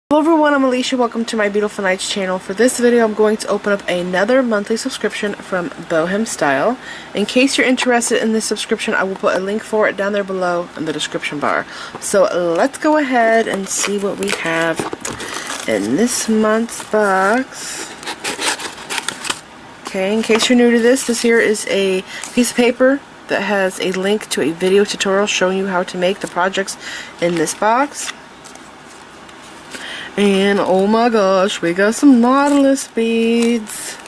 Hello everyone, I'm Alicia. Welcome to my Beautiful Nights channel. For this video, I'm going to open up another monthly subscription from BohemStyle. In case you're interested in this subscription, I will put a link for it down there below in the description bar. So let's go ahead and see what we have in this month's box. Okay, in case you're new to this here is a piece of paper that has a link to a video tutorial showing you how to make the projects in this box. And oh my gosh, we got some Nautilus beads.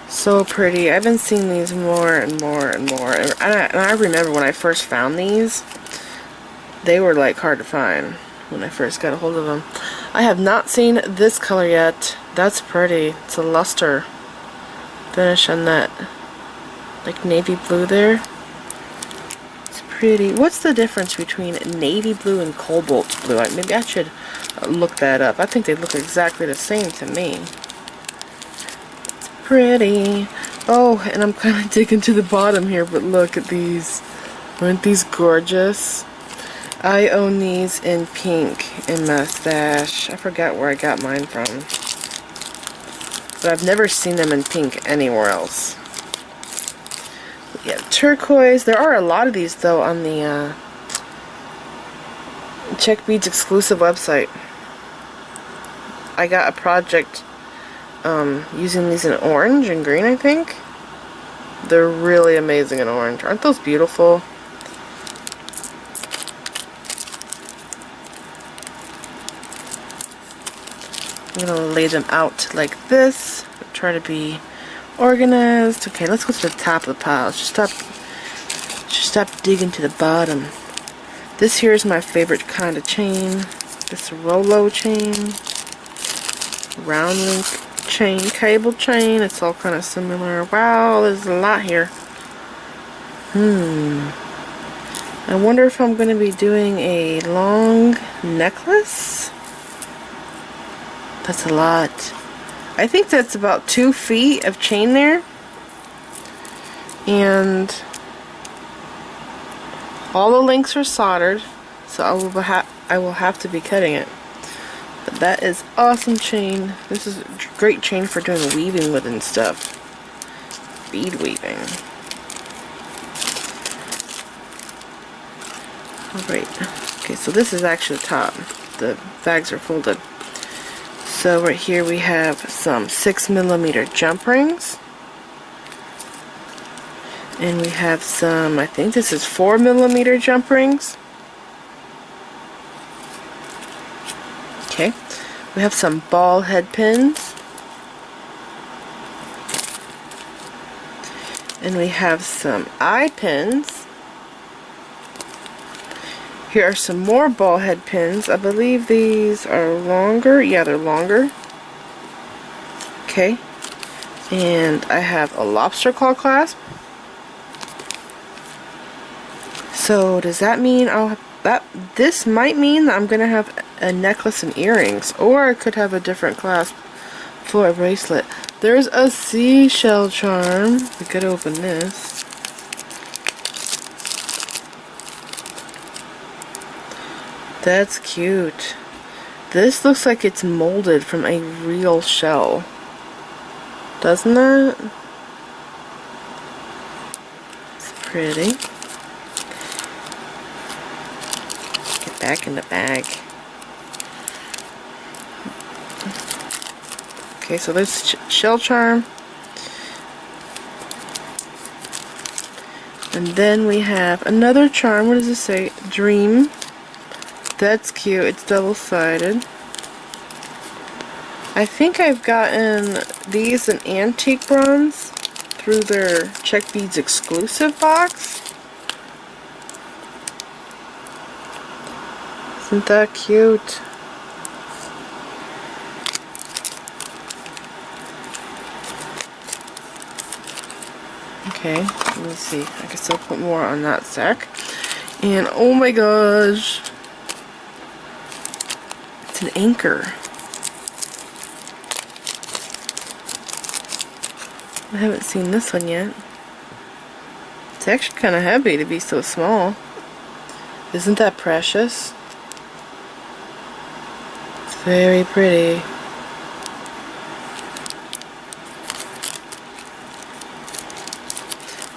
So pretty. I've been seeing these more and more and more. And I remember when I first found these, they were like hard to find when I first got a hold of them. I have not seen this color yet. That's pretty. It's a luster finish on that like navy blue there. It's pretty. What's the difference between navy blue and cobalt blue? Maybe I should look that up. I think they look exactly the same to me. It's pretty. Oh, and I'm kind of digging to the bottom here, but look at these. Aren't these gorgeous? I own these in pink in my stash. I forgot where I got mine from, but I've never seen them in pink anywhere else. Yeah, turquoise. There are a lot of these though on the Czech Beads exclusive website. I got a project using these in orange and green, I think. They're really amazing in orange. Aren't those beautiful? I'm going to lay them out like this. Try to be organized. Okay, let's go to the top of the pile. Just stop digging to the bottom. This here is my favorite kind of chain. This Rolo chain. Round link chain, cable chain. It's all kind of similar. Wow, there's a lot here. I wonder if I'm going to be doing a long necklace. That's a lot. I think that's about 2 feet of chain there. And all the links are soldered, so I will have to be cutting it. But that is awesome chain. This is a great chain for doing weaving with and stuff. Bead weaving. Alright. Okay, so this is actually the top. The bags are folded. So right here we have some 6mm jump rings. And we have some, I think this is 4mm jump rings. Okay, we have some ball head pins. And we have some eye pins. Here are some more ball head pins. I believe these are longer. Yeah, they're longer. Okay, and I have a lobster claw clasp. So does that mean this might mean that I'm gonna have a necklace and earrings, or I could have a different clasp for a bracelet. There's a seashell charm. We could open this. That's cute. This looks like it's molded from a real shell. Doesn't it? It's pretty. Get back in the bag. Okay, so this shell charm. And then we have another charm. What does it say? Dream. That's cute. It's double-sided. I think I've gotten these in antique bronze through their Czech Beads exclusive box. Isn't that cute? Okay, let me see. I guess I'll put more on that sack. And oh my gosh, it's an anchor. I haven't seen this one yet. It's actually kind of heavy to be so small. Isn't that precious? Very pretty.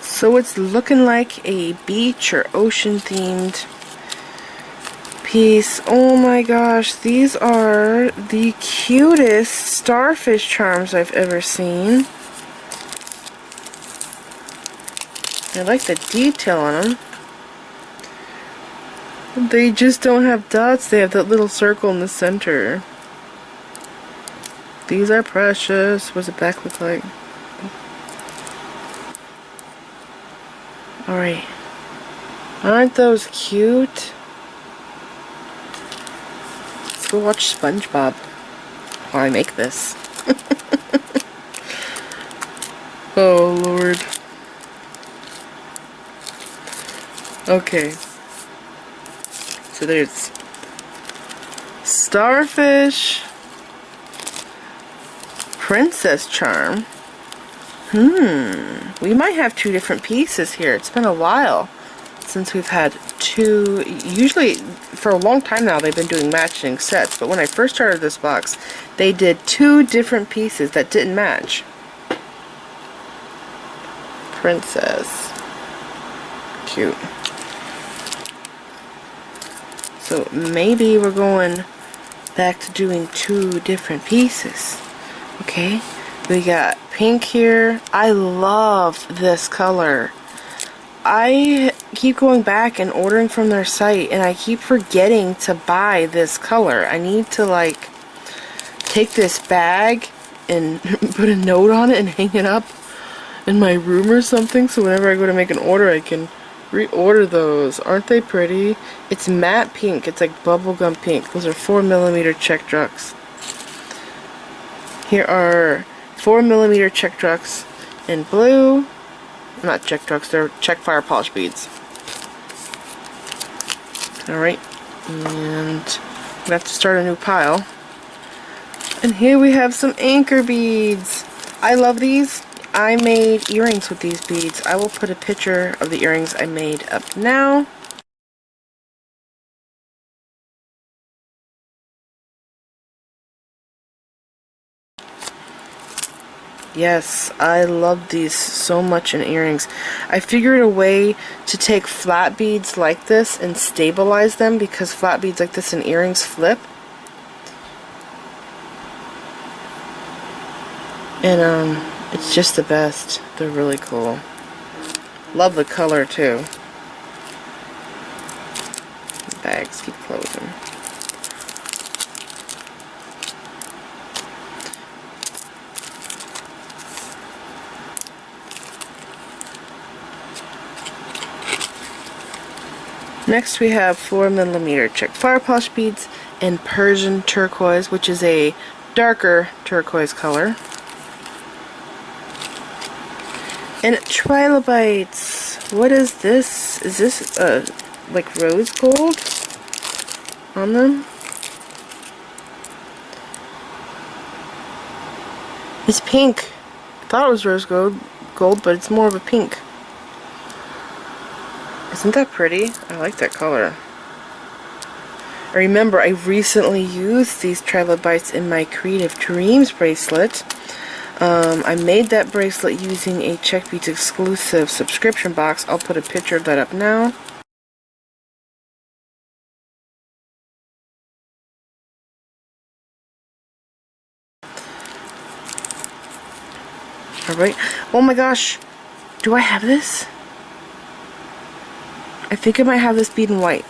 So it's looking like a beach or ocean themed piece. Oh my gosh, these are the cutest starfish charms I've ever seen. I like the detail on them. They just don't have dots, they have that little circle in the center. These are precious. What's the back look like? Alright. Aren't those cute? Let's go watch SpongeBob while I make this. Oh Lord. Okay. So there's Starfish Princess Charm. We might have two different pieces here. It's been a while since we've had two. Usually, for a long time now, they've been doing matching sets. But when I first started this box, they did two different pieces that didn't match. Princess. Cute. So maybe we're going back to doing two different pieces. Okay, we got pink here. I love this color. I keep going back and ordering from their site and I keep forgetting to buy this color. I need to like take this bag and put a note on it and hang it up in my room or something, so whenever I go to make an order I can reorder those. Aren't they pretty? It's matte pink. It's like bubblegum pink. Those are 4mm Czech drugs. Here are 4mm Czech drugs in blue. Not Czech drugs, they're Czech fire polish beads. Alright, and we have to start a new pile. And here we have some anchor beads. I love these. I made earrings with these beads. I will put a picture of the earrings I made up now. Yes, I love these so much in earrings. I figured a way to take flat beads like this and stabilize them, because flat beads like this in earrings flip. And it's just the best. They're really cool. Love the color too. Bags keep closing. Next we have 4mm Czech fire polish beads and Persian turquoise, which is a darker turquoise color. And Trilobites. What is this? Is this like rose gold on them? It's pink. I thought it was rose gold, but it's more of a pink. Isn't that pretty? I like that color. I remember I recently used these Trilobites in my Creative Dreams bracelet. I made that bracelet using a Czech Beads exclusive subscription box. I'll put a picture of that up now. Alright. Oh my gosh. Do I have this? I think I might have this bead in white.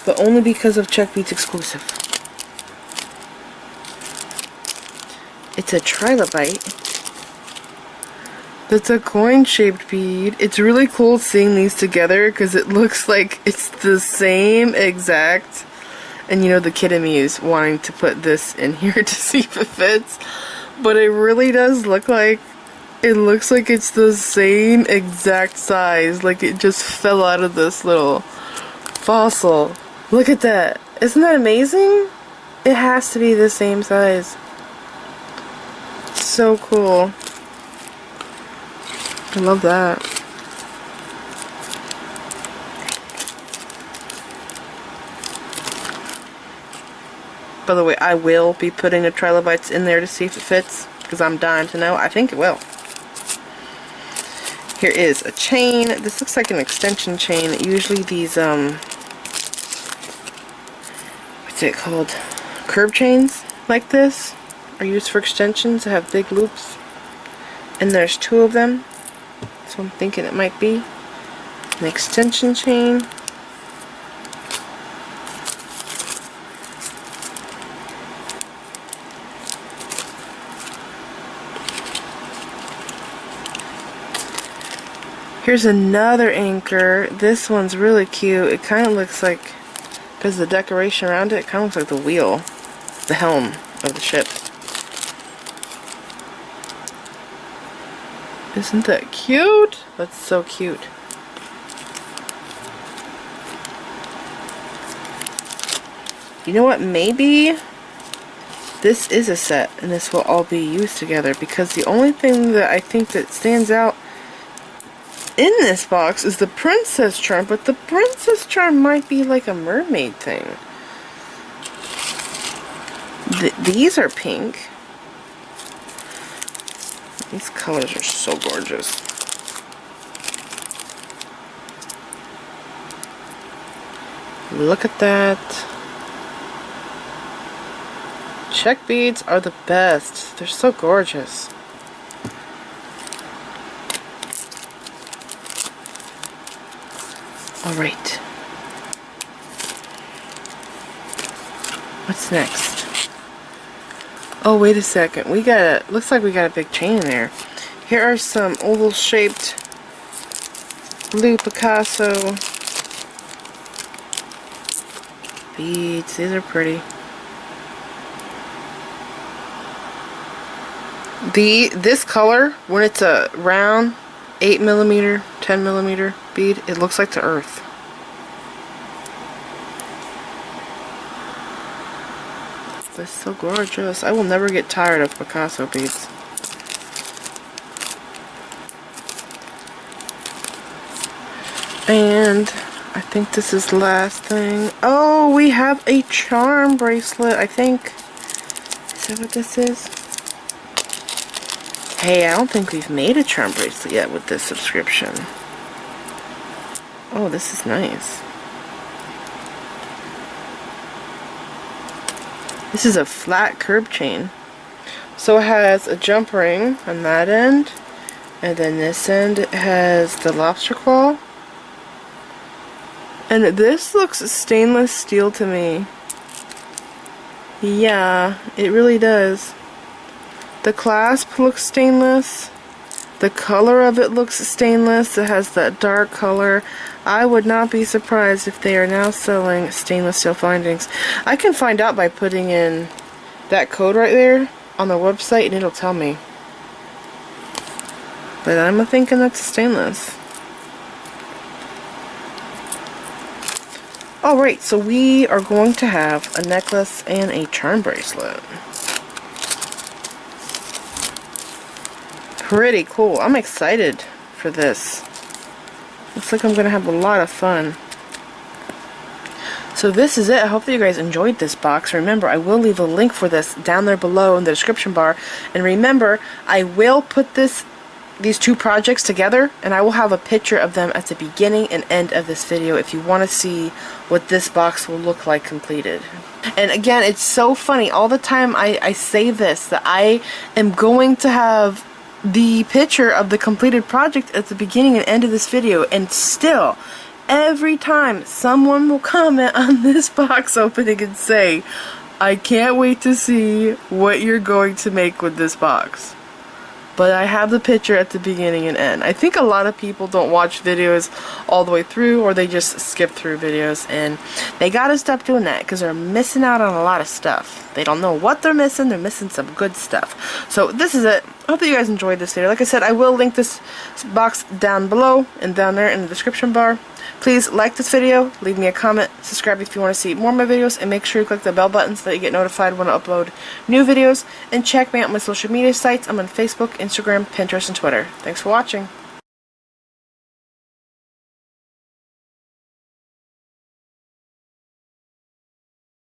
But only because of Czech Beads exclusive. It's a Trilobite. That's a coin-shaped bead. It's really cool seeing these together because it looks like it's the same exact. And you know, the kid in me is wanting to put this in here to see if it fits. But it really does look like, it looks like it's the same exact size. Like it just fell out of this little fossil. Look at that. Isn't that amazing? It has to be the same size. So cool. I love that. By the way, I will be putting the Trilobites in there to see if it fits, because I'm dying to know. I think it will. Here is a chain. This looks like an extension chain. Usually these, what's it called? Curb chains like this are used for extensions that have big loops. And there's 2 of them. So I'm thinking it might be an extension chain. Here's another anchor. This one's really cute. It kind of looks like, because the decoration around it, kind of looks like the wheel, the helm of the ship. Isn't that cute? That's so cute. You know what? Maybe this is a set and this will all be used together, because the only thing that I think that stands out in this box is the princess charm, but the princess charm might be like a mermaid thing. These are pink. These colors are so gorgeous. Look at that. Czech beads are the best. They're so gorgeous. Alright. What's next? Oh, wait a second. We got a, looks like we got a big chain in there. Here are some oval shaped blue Picasso beads. These are pretty. This color, when it's a round 8mm, 10mm bead, it looks like the earth. That's so gorgeous. I will never get tired of Picasso beads. And I think this is the last thing. Oh, we have a charm bracelet, I think. Is that what this is? Hey, I don't think we've made a charm bracelet yet with this subscription. Oh, this is nice. This is a flat curb chain. So it has a jump ring on that end, and then this end it has the lobster claw. And this looks stainless steel to me. Yeah, it really does. The clasp looks stainless. The color of it looks stainless. It has that dark color. I would not be surprised if they are now selling stainless steel findings. I can find out by putting in that code right there on the website and it'll tell me. But I'm thinking that's stainless. Alright, so we are going to have a necklace and a charm bracelet. Pretty cool. I'm excited for this. Looks like I'm going to have a lot of fun. So this is it. I hope that you guys enjoyed this box. Remember, I will leave a link for this down there below in the description bar. And remember, I will put these 2 projects together, and I will have a picture of them at the beginning and end of this video if you want to see what this box will look like completed. And again, it's so funny. All the time I say this, that I am going to have the picture of the completed project at the beginning and end of this video, and still every time someone will comment on this box opening and say, I can't wait to see what you're going to make with this box. But I have the picture at the beginning and end. I think a lot of people don't watch videos all the way through, or they just skip through videos, and they gotta stop doing that because they're missing out on a lot of stuff. They don't know what they're missing some good stuff. So this is it. I hope that you guys enjoyed this video. Like I said, I will link this box down below and down there in the description bar. Please like this video, leave me a comment, subscribe if you want to see more of my videos, and make sure you click the bell button so that you get notified when I upload new videos. And check me out on my social media sites. I'm on Facebook, Instagram, Pinterest, and Twitter. Thanks for watching.